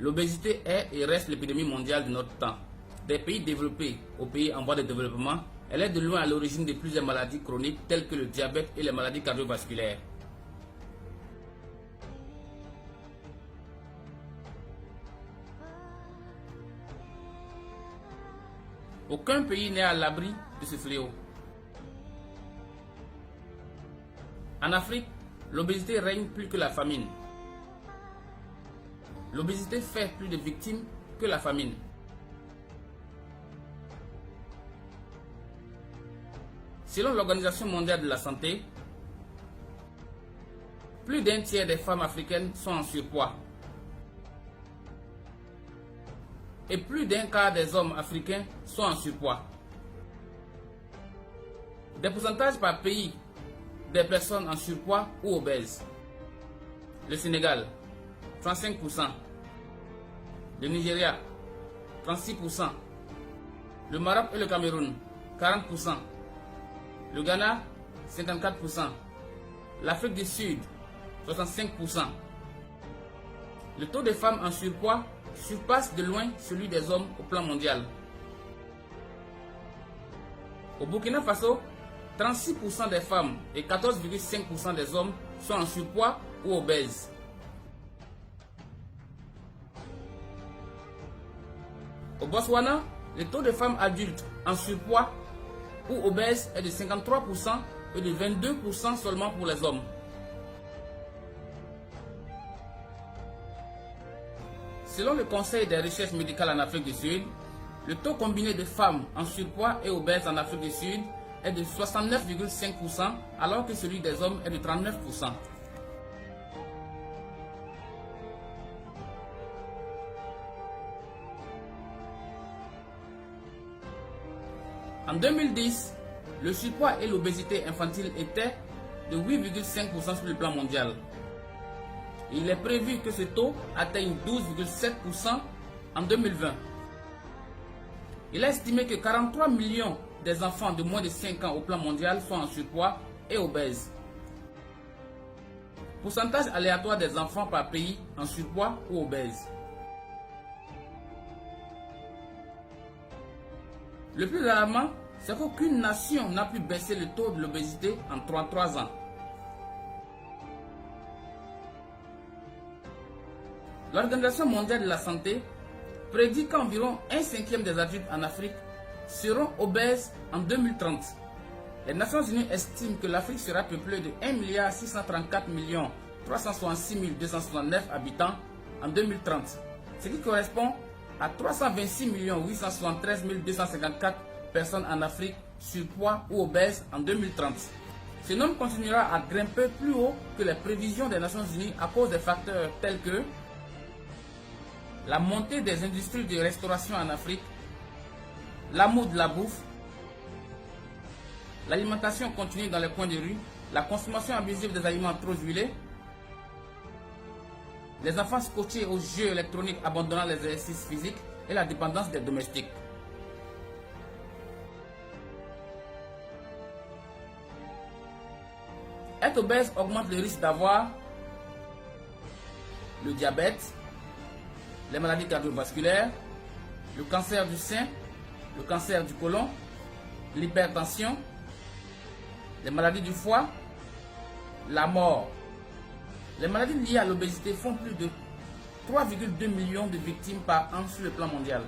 L'obésité est et reste l'épidémie mondiale de notre temps. Des pays développés aux pays en voie de développement, elle est de loin à l'origine de plusieurs maladies chroniques telles que le diabète et les maladies cardiovasculaires. Aucun pays n'est à l'abri de ce fléau. En Afrique, l'obésité règne plus que la famine. L'obésité fait plus de victimes que la famine. Selon l'Organisation mondiale de la santé, plus d'un tiers des femmes africaines sont en surpoids. Et plus d'un quart des hommes africains sont en surpoids. Des pourcentages par pays des personnes en surpoids ou obèses. Le Sénégal, 35%. Le Nigeria, 36%. Le Maroc et le Cameroun, 40%. Le Ghana, 54%. L'Afrique du Sud, 65%. Le taux de femmes en surpoids surpasse de loin celui des hommes au plan mondial. Au Burkina Faso, 36% des femmes et 14,5% des hommes sont en surpoids ou obèses. Au Botswana, le taux de femmes adultes en surpoids ou obèses est de 53% et de 22% seulement pour les hommes. Selon le Conseil des recherches médicales en Afrique du Sud, le taux combiné de femmes en surpoids et obèses en Afrique du Sud est de 69,5% alors que celui des hommes est de 39%. En 2010, le surpoids et l'obésité infantile étaient de 8,5% sur le plan mondial. Il est prévu que ce taux atteigne 12,7% en 2020. Il est estimé que 43 millions des enfants de moins de 5 ans au plan mondial sont en surpoids et obèses. Pourcentage aléatoire des enfants par pays en surpoids ou obèses. Le plus alarmant, c'est qu'aucune nation n'a pu baisser le taux de l'obésité en 33 ans. L'Organisation mondiale de la santé prédit qu'environ 1/5 des adultes en Afrique seront obèses en 2030. Les Nations Unies estiment que l'Afrique sera peuplée de 1 634 366 269 habitants en 2030, ce qui correspond à 326 873 254 personnes en Afrique surpoids ou obèses en 2030. Ce nombre continuera à grimper plus haut que les prévisions des Nations Unies à cause des facteurs tels que la montée des industries de restauration en Afrique, l'amour de la bouffe, l'alimentation continue dans les coins de rue, la consommation abusive des aliments trop huilés, les enfants scotchés aux jeux électroniques abandonnant les exercices physiques et la dépendance des domestiques. Être obèse augmente le risque d'avoir le diabète, les maladies cardiovasculaires, le cancer du sein, le cancer du côlon, l'hypertension, les maladies du foie, la mort. Les maladies liées à l'obésité font plus de 3,2 millions de victimes par an sur le plan mondial.